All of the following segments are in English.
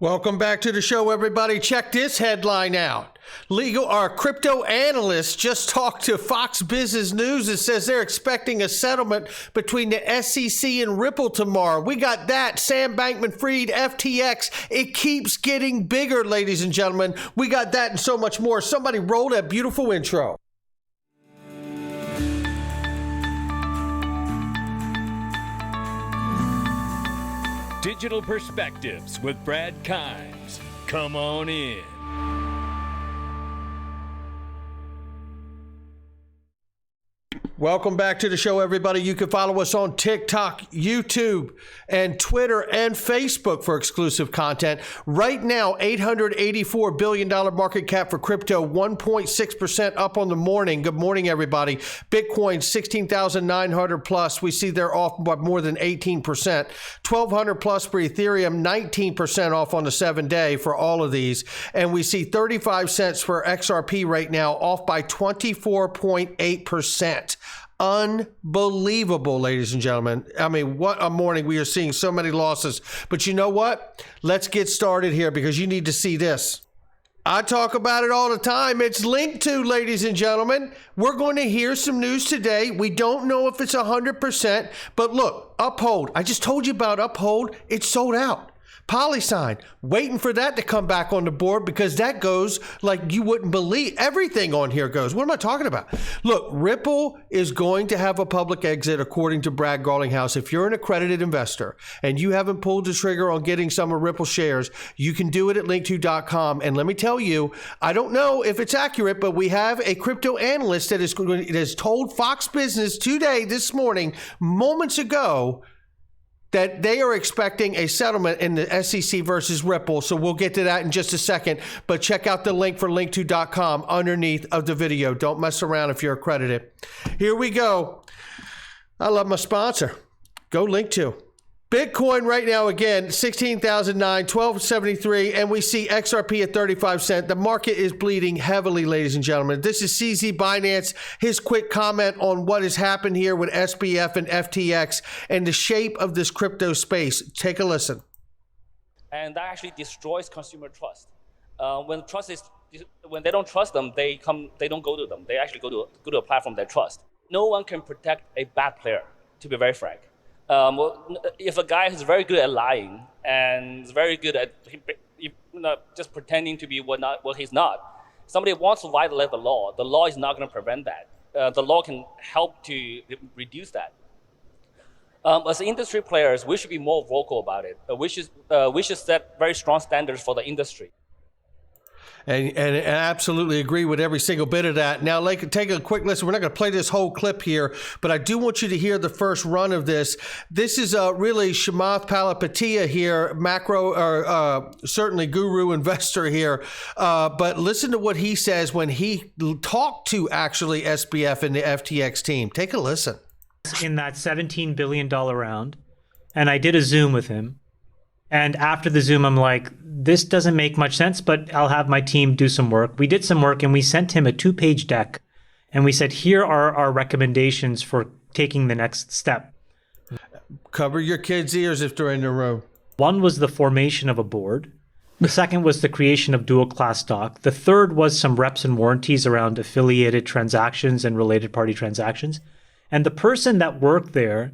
Welcome back to the show, everybody. Check this headline out. Crypto analysts just talked to Fox Business News. It says they're expecting a settlement between the SEC and Ripple tomorrow. We got that. Sam Bankman-Fried, FTX. It keeps getting bigger, ladies and gentlemen. We got that and so much more. Somebody roll that beautiful intro. Digital Perspectives with Brad Kimes. Come on in. Welcome back to the show, everybody. You can follow us on TikTok, YouTube, and Twitter and Facebook for exclusive content. Right now, $884 billion market cap for crypto, 1.6% up on the morning. Good morning, everybody. Bitcoin, 16,900 plus. We see they're off by more than 18%. 1,200 plus for Ethereum, 19% off on the 7-day for all of these. And we see 35 cents for XRP right now, off by 24.8%. Unbelievable, ladies and gentlemen. I mean, what a morning. We are seeing so many losses. But you know what? Let's get started here because you need to see this. I talk about it all the time. It's linked to, ladies and gentlemen. We're going to hear some news today. We don't know if it's 100%, but look, Uphold. I just told you about Uphold. It's sold out. PolySign, waiting for that to come back on the board because that goes like you wouldn't believe. Everything on here goes. What am I talking about? Look, Ripple is going to have a public exit according to Brad Garlinghouse. If you're an accredited investor and you haven't pulled the trigger on getting some of Ripple shares, you can do it at link2.com. And let me tell you, I don't know if it's accurate, but we have a crypto analyst that has told Fox Business today, this morning, moments ago, that they are expecting a settlement in the SEC versus Ripple. So we'll get to that in just a second. But check out the link for link2.com underneath of the video. Don't mess around if you're accredited. Here we go. I love my sponsor. Go Link2. Bitcoin right now, again, 16,009, 1273, and we see XRP at 35 cents. The market is bleeding heavily, ladies and gentlemen. This is CZ Binance. His quick comment on what has happened here with SBF and FTX and the shape of this crypto space. Take a listen. And that actually destroys consumer trust. When they don't trust them, they don't go to them. They actually go to a platform they trust. No one can protect a bad player, to be very frank. If a guy is very good at lying and is very good at just pretending to be what he's not, somebody wants to violate the law is not going to prevent that. The law can help to reduce that. As industry players, we should be more vocal about it. We should set very strong standards for the industry. And absolutely agree with every single bit of that. Now, take a quick listen. We're not going to play this whole clip here, but I do want you to hear the first run of this. This is really Chamath Palihapitiya here, certainly guru investor here. But listen to what he says when he talked to actually SBF and the FTX team. Take a listen. In that $17 billion round, and I did a Zoom with him. And after the Zoom, I'm like, this doesn't make much sense, but I'll have my team do some work. We did some work and we sent him a 2-page deck. And we said, here are our recommendations for taking the next step. Cover your kids' ears if they're in the room. One was the formation of a board. The second was the creation of dual class stock. The third was some reps and warranties around affiliated transactions and related party transactions. And the person that worked there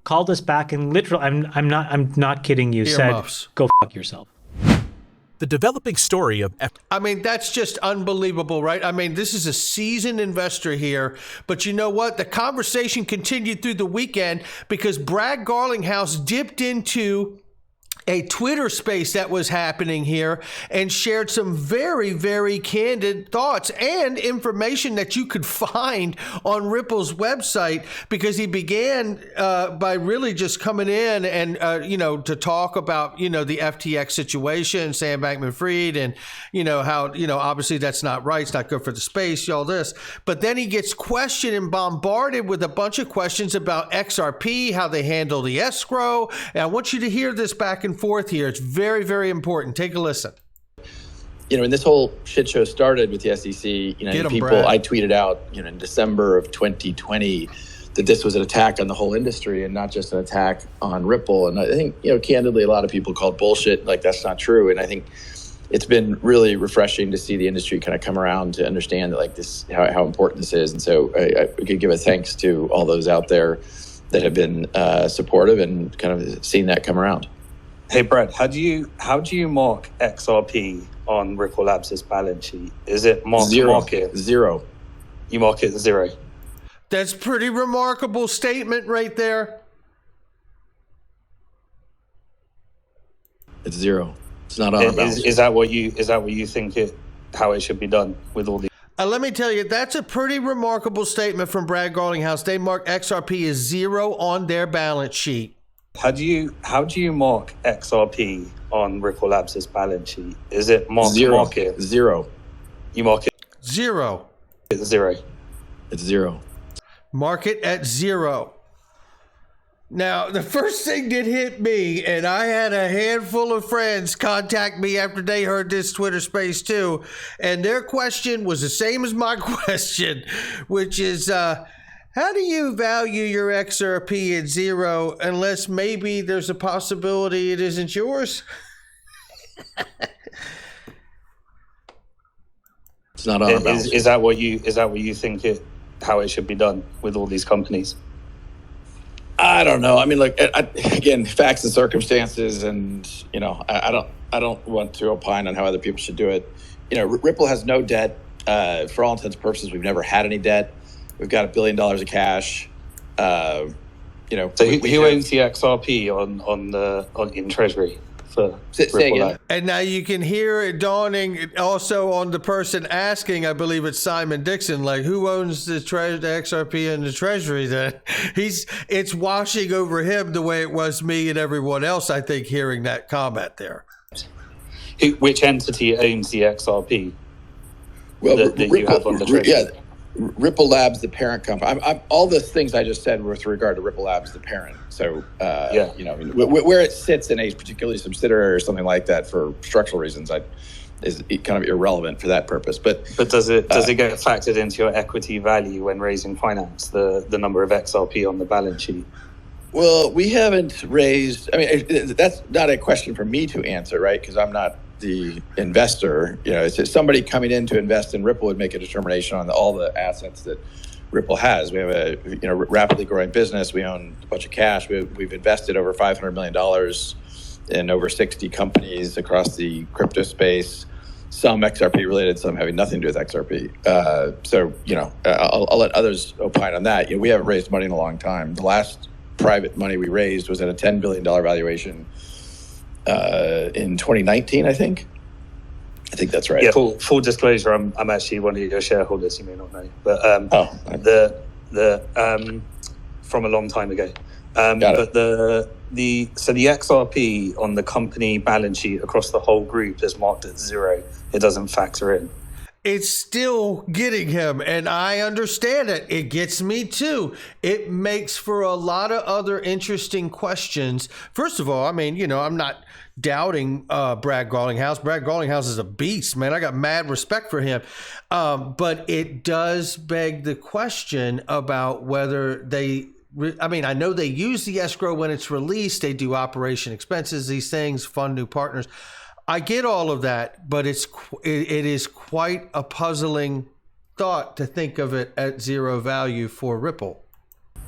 called us back and literally, I'm not kidding you, said, go fuck yourself. The developing story of... I mean, that's just unbelievable, right? I mean, this is a seasoned investor here, but you know what? The conversation continued through the weekend because Brad Garlinghouse dipped into a Twitter space that was happening here and shared some very, very candid thoughts and information that you could find on Ripple's website, because he began by really just coming in and, to talk about, the FTX situation, Sam Bankman-Fried, and, how, obviously that's not right. It's not good for the space, all this. But then he gets questioned and bombarded with a bunch of questions about XRP, how they handle the escrow. And I want you to hear this back and forth here. It's very, very important. Take a listen. When this whole shit show started with the SEC, people, I tweeted out, in December of 2020, that this was an attack on the whole industry and not just an attack on Ripple. And I think, candidly, a lot of people called bullshit, like that's not true. And I think it's been really refreshing to see the industry kind of come around to understand that, like, this, how important this is. And so I could give a thanks to all those out there that have been supportive and kind of seen that come around. Hey Brad, how do you mark XRP on Ripple Labs' balance sheet? Is it mark to market? Zero. You mark it 0. That's pretty remarkable statement right there. It's 0. It's not on our balance sheet. Is that what you think how it should be done with all the? Let me tell you, that's a pretty remarkable statement from Brad Garlinghouse. They mark XRP as 0 on their balance sheet. How do you mark XRP on Ripple Labs' balance sheet? Is it mark to market? 0. You mark it 0. It's 0. It's 0. Mark it at 0. Now, the first thing that hit me, and I had a handful of friends contact me after they heard this Twitter space too, and their question was the same as my question, which is, how do you value your XRP at 0 unless maybe there's a possibility it isn't yours? It's not on our balance sheet. Is that what you think how it should be done with all these companies? I don't know. I mean, look, again, facts and circumstances, and I don't want to opine on how other people should do it. Ripple has no debt. For all intents and purposes, we've never had any debt. We've got $1 billion of cash. So who owns the XRP in Treasury? Say again. And now you can hear it dawning also on the person asking, I believe it's Simon Dixon, like, who owns the XRP in the Treasury then? It's washing over him the way it was me and everyone else, I think, hearing that comment there. Which entity owns the XRP? Well, that you have on the Treasury? Yeah. Ripple Labs, the parent company. All the things I just said with regard to Ripple Labs, the parent. So, where it sits in a particular subsidiary or something like that for structural reasons, is kind of irrelevant for that purpose. But does it get factored into your equity value when raising finance, the number of XRP on the balance sheet? Well, we haven't raised. I mean, that's not a question for me to answer, right? Because I'm not the investor. It's somebody coming in to invest in Ripple would make a determination on all the assets that Ripple has. We have a rapidly growing business. We own a bunch of cash. We've invested over $500 million in over 60 companies across the crypto space. Some XRP related, some having nothing to do with XRP. I'll let others opine on that. We haven't raised money in a long time. The last private money we raised was at a $10 billion valuation in 2019, I think. I think that's right. Yeah. Full disclosure, I'm actually one of your shareholders. You may not know, but from a long time ago. But the XRP on the company balance sheet across the whole group is marked at 0. It doesn't factor in. It's still getting him, and I understand it. It gets me too. It makes for a lot of other interesting questions. First of all, I mean, I'm not doubting Brad Garlinghouse. Brad Garlinghouse is a beast, man. I got mad respect for him. But it does beg the question about whether I know they use the escrow when it's released. They do operation expenses, these things, fund new partners. I get all of that, but it is quite a puzzling thought to think of it at 0 value for Ripple.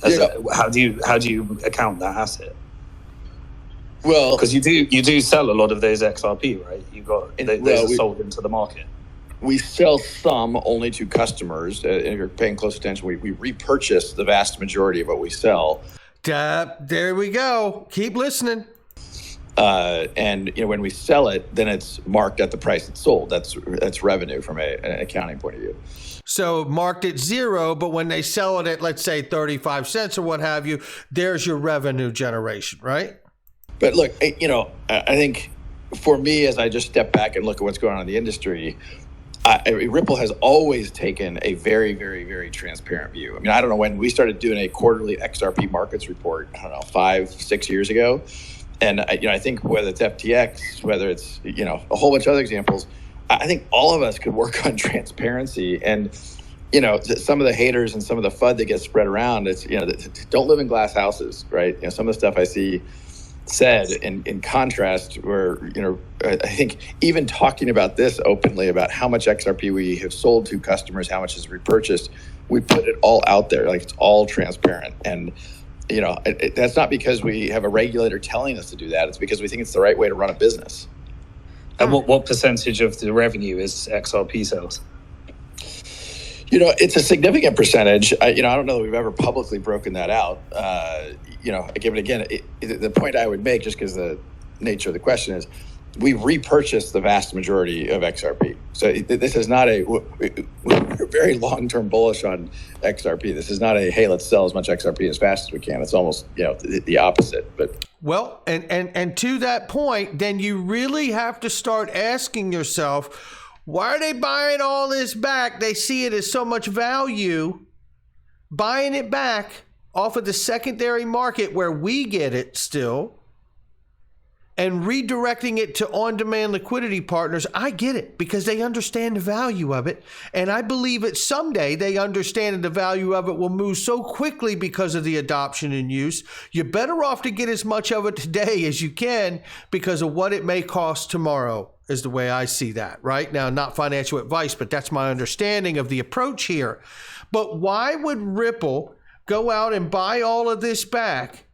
How do you account that asset? Well, because you do sell a lot of those XRP, right? Those are sold into the market. We sell some only to customers. And if you're paying close attention, we repurchase the vast majority of what we sell. There we go. Keep listening. And when we sell it, then it's marked at the price it's sold. That's revenue from an accounting point of view. So marked at 0, but when they sell it at, let's say, 35 cents or what have you, there's your revenue generation, right? But look, I think for me, as I just step back and look at what's going on in the industry, Ripple has always taken a very, very, very transparent view. I mean, I don't know when we started doing a quarterly XRP markets report, 5-6 years ago. And I think whether it's FTX, whether it's a whole bunch of other examples, I think all of us could work on transparency. And some of the haters and some of the FUD that gets spread around, it's, don't live in glass houses, right? Some of the stuff I see said in contrast, where, I think even talking about this openly, about how much XRP we have sold to customers, how much is repurchased, we put it all out there, like it's all transparent. And, that's not because we have a regulator telling us to do that. It's because we think it's the right way to run a business. And what percentage of the revenue is XRP sales? It's a significant percentage. I don't know that we've ever publicly broken that out. Again, the point I would make, just because the nature of the question is, we repurchase the vast majority of XRP. So this is not we're very long-term bullish on XRP. This is not hey, let's sell as much XRP as fast as we can. It's almost, the opposite. But well, and to that point, then you really have to start asking yourself, why are they buying all this back? They see it as so much value, buying it back off of the secondary market where we get it still, and redirecting it to on-demand liquidity partners. I get it, because they understand the value of it. And I believe that someday they understand that the value of it will move so quickly because of the adoption and use. You're better off to get as much of it today as you can, because of what it may cost tomorrow, is the way I see that. Right now, not financial advice, but that's my understanding of the approach here. But why would Ripple go out and buy all of this back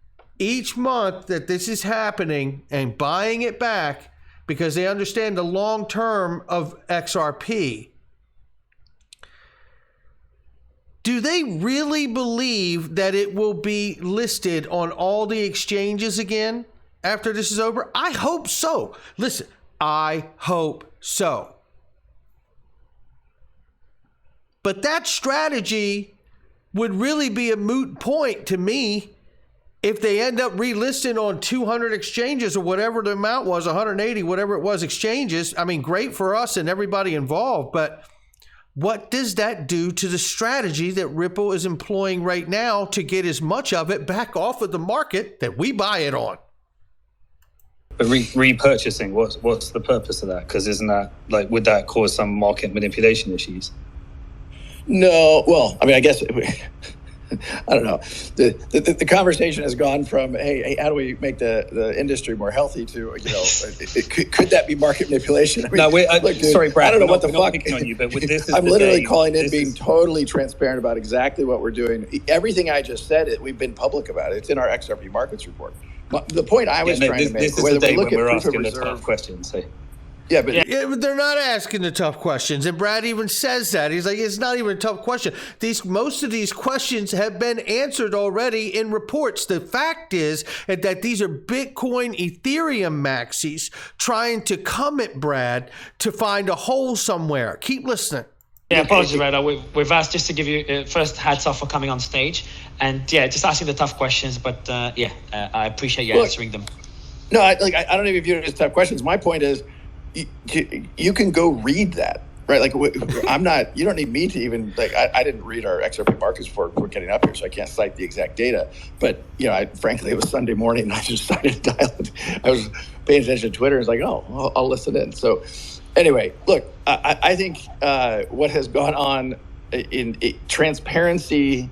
each month that this is happening, and buying it back because they understand the long term of XRP? Do they really believe that it will be listed on all the exchanges again after this is over? I hope so. Listen, I hope so. But that strategy would really be a moot point to me if they end up relisting on 200 exchanges, or whatever the amount was, 180, whatever it was, exchanges. I mean, great for us and everybody involved, but what does that do to the strategy that Ripple is employing right now to get as much of it back off of the market that we buy it on? But repurchasing, what's the purpose of that? Because isn't that, would that cause some market manipulation issues? No, well, I mean, I guess I don't know. The conversation has gone from, hey, how do we make the industry more healthy, to, could that be market manipulation? I mean, sorry, Brad. I don't know what the fuck. On you, but this is I'm literally calling in, being totally transparent about exactly what we're doing. Everything I just said, we've been public about it. It's in our XRP markets report. The point I was trying to make, whether we look at proof of reserve questions. So. Yeah, but they're not asking the tough questions. And Brad even says that. He's like, it's not even a tough question. Most of these questions have been answered already in reports. The fact is that these are Bitcoin, Ethereum maxis trying to come at Brad to find a hole somewhere. Keep listening. Yeah, apologies, Brad. We've asked just to give you first hats off for coming on stage. And just asking the tough questions. But I appreciate you answering them. No, I don't even view it as tough questions. My point is, you can go read that, right? You don't need me to even, I didn't read our XRP markets report before getting up here, so I can't cite the exact data. But, frankly, it was Sunday morning and I just decided to dial it. I was paying attention to Twitter and was like, I'll listen in. So anyway, look, I think what has gone on in transparency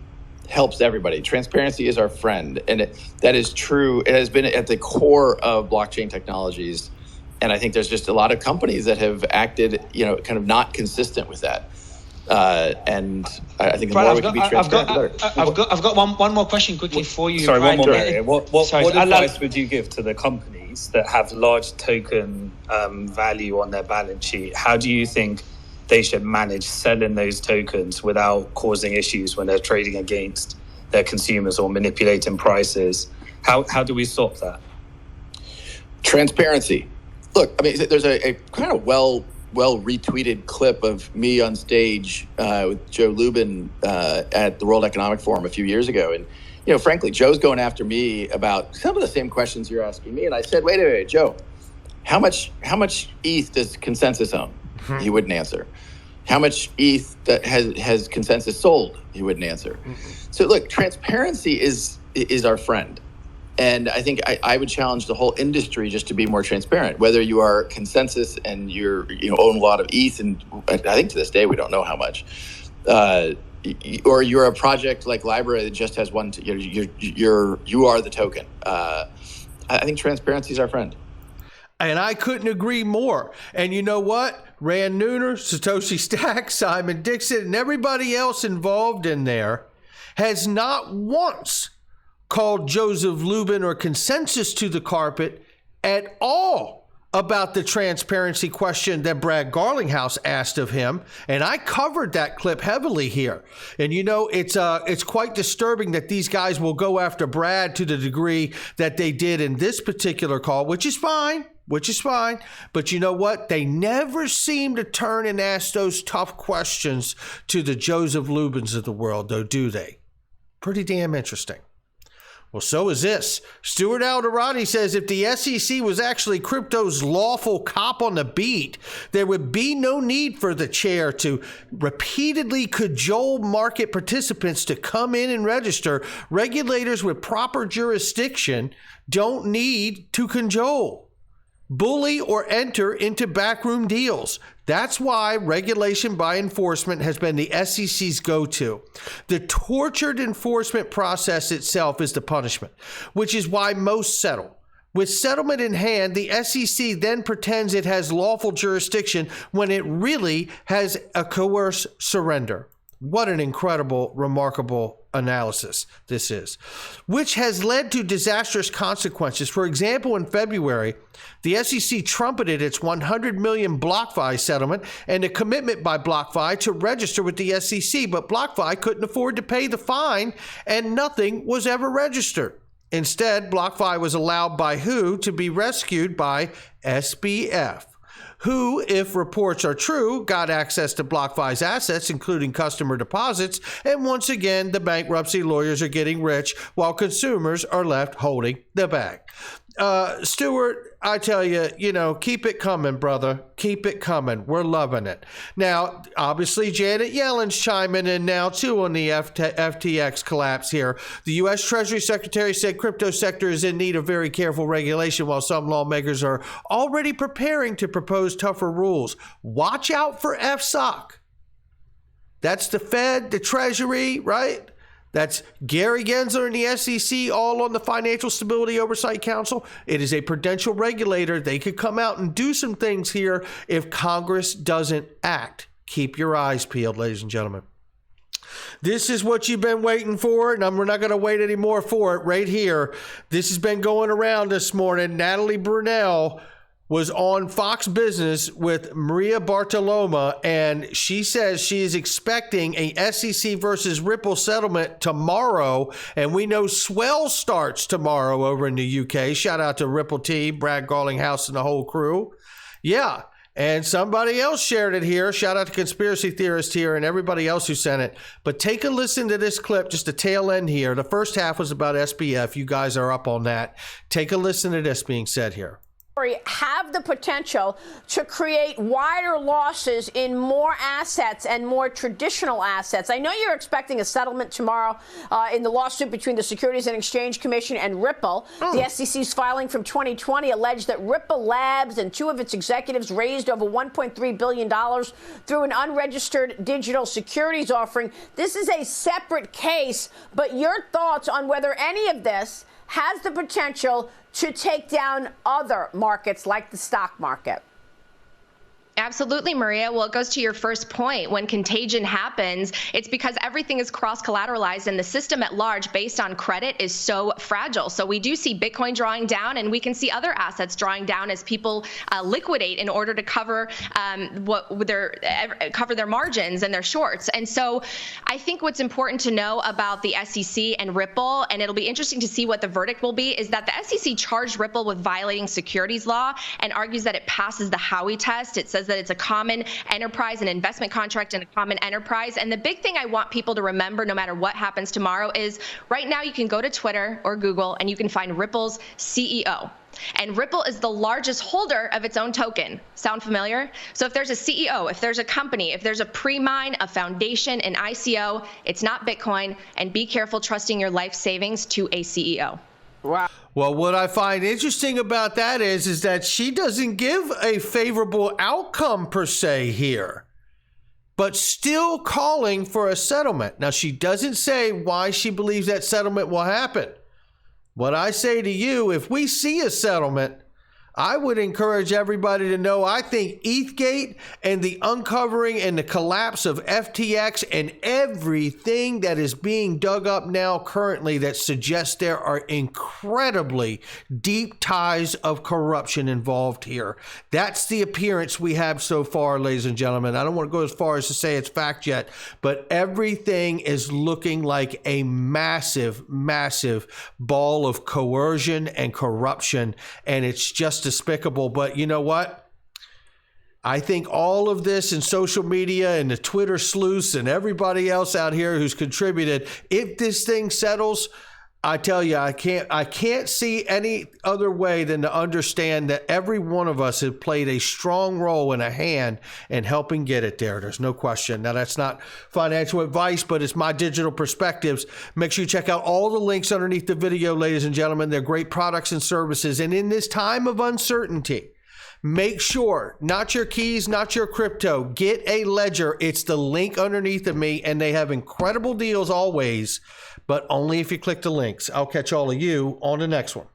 helps everybody. Transparency is our friend. And that is true. It has been at the core of blockchain technologies. And I think there's just a lot of companies that have acted, kind of not consistent with that. And I think the more we can be transparent, the better. I've got one more question quickly for you. Sorry, one more. What advice would you give to the companies that have large token value on their balance sheet? How do you think they should manage selling those tokens without causing issues when they're trading against their consumers or manipulating prices? How do we stop that? Transparency. Look, I mean, there's a kind of well retweeted clip of me on stage with Joe Lubin at the World Economic Forum a few years ago. And, frankly, Joe's going after me about some of the same questions you're asking me. And I said, wait, Joe, how much ETH does Consensus own? Mm-hmm. He wouldn't answer. How much ETH that has Consensus sold? He wouldn't answer. Mm-hmm. So, look, transparency is our friend. And I think I would challenge the whole industry just to be more transparent. Whether you are Consensus and you own a lot of ETH, and I think to this day we don't know how much. or you're a project like Library that just has one. You are the token. I think transparency is our friend. And I couldn't agree more. And you know what? Rand Nooner, Satoshi Stack, Simon Dixon, and everybody else involved in there has not once called Joseph Lubin or Consensus to the carpet at all about the transparency question that Brad Garlinghouse asked of him. And I covered that clip heavily here. And you know, it's quite disturbing that these guys will go after Brad to the degree that they did in this particular call, which is fine. But you know what? They never seem to turn and ask those tough questions to the Joseph Lubins of the world, though, do they? Pretty damn interesting. Well, so is this. Stuart Alderati says if the SEC was actually crypto's lawful cop on the beat, there would be no need for the chair to repeatedly cajole market participants to come in and register. Regulators with proper jurisdiction don't need to cajole, bully, or enter into backroom deals. That's why regulation by enforcement has been the SEC's go-to. The tortured enforcement process itself is the punishment, which is why most settle. With settlement in hand, the SEC then pretends it has lawful jurisdiction when it really has a coerced surrender. What an incredible, remarkable analysis this is, which has led to disastrous consequences. For example, in February, the SEC trumpeted its $100 million BlockFi settlement and a commitment by BlockFi to register with the SEC, but BlockFi couldn't afford to pay the fine and nothing was ever registered. Instead, BlockFi was allowed by who to be rescued by SBF, who, if reports are true, got access to BlockFi's assets, including customer deposits, and once again, the bankruptcy lawyers are getting rich while consumers are left holding the bag. Stuart, I tell you, keep it coming, brother. Keep it coming. We're loving it. Now, obviously, Janet Yellen's chiming in now, too, on the FTX collapse here. The U.S. Treasury Secretary said crypto sector is in need of very careful regulation, while some lawmakers are already preparing to propose tougher rules. Watch out for FSOC. That's the Fed, the Treasury, right? That's Gary Gensler and the SEC, all on the Financial Stability Oversight Council. It is a prudential regulator. They could come out and do some things here if Congress doesn't act. Keep your eyes peeled, ladies and gentlemen. This is what you've been waiting for, and we're not going to wait anymore for it right here. This has been going around this morning. Natalie Brunell was on Fox Business with Maria Bartoloma, and she says she is expecting a SEC versus Ripple settlement tomorrow, and we know Swell starts tomorrow over in the UK. Shout out to Ripple T, Brad Garlinghouse, and the whole crew. Yeah, and somebody else shared it here. Shout out to Conspiracy Theorist here and everybody else who sent it. But take a listen to this clip, just the tail end here. The first half was about SBF. You guys are up on that. Take a listen to this being said here. Have the potential to create wider losses in more assets and more traditional assets. I know you're expecting a settlement tomorrow in the lawsuit between the Securities and Exchange Commission and Ripple. The SEC's filing from 2020 alleged that Ripple Labs and two of its executives raised over $1.3 billion through an unregistered digital securities offering. This is a separate case, but your thoughts on whether any of this has the potential to take down other markets like the stock market? Absolutely, Maria. Well, it goes to your first point. When contagion happens, it's because everything is cross-collateralized and the system at large based on credit is so fragile. So we do see Bitcoin drawing down, and we can see other assets drawing down as people liquidate in order to cover cover their margins and their shorts. And so I think what's important to know about the SEC and Ripple, and it'll be interesting to see what the verdict will be, is that the SEC charged Ripple with violating securities law and argues that it passes the Howey test. It says that it's a common enterprise, an investment contract and a common enterprise. And the big thing I want people to remember, no matter what happens tomorrow, is right now you can go to Twitter or Google and you can find Ripple's CEO. And Ripple is the largest holder of its own token. Sound familiar? So if there's a CEO, if there's a company, if there's a pre-mine, a foundation, an ICO, it's not Bitcoin. And be careful trusting your life savings to a CEO. Wow. Well, what I find interesting about that is that she doesn't give a favorable outcome per se here. but still calling for a settlement. Now, she doesn't say why she believes that settlement will happen. What I say to you, if we see a settlement, I would encourage everybody to know, I think ETHgate and the uncovering and the collapse of FTX and everything that is being dug up now currently that suggests there are incredibly deep ties of corruption involved here. That's the appearance we have so far, ladies and gentlemen. I don't want to go as far as to say it's fact yet, but everything is looking like a massive, massive ball of coercion and corruption, and it's just despicable. But you know what? I think all of this in social media and the Twitter sleuths and everybody else out here who's contributed, if this thing settles, I tell you, I can't see any other way than to understand that every one of us has played a strong role and a hand in helping get it there. There's no question. Now, that's not financial advice, but it's my digital perspectives. Make sure you check out all the links underneath the video, ladies and gentlemen. They're great products and services. And in this time of uncertainty, make sure, not your keys, not your crypto, get a ledger. It's the link underneath of me, and they have incredible deals always, but only if you click the links. I'll catch all of you on the next one.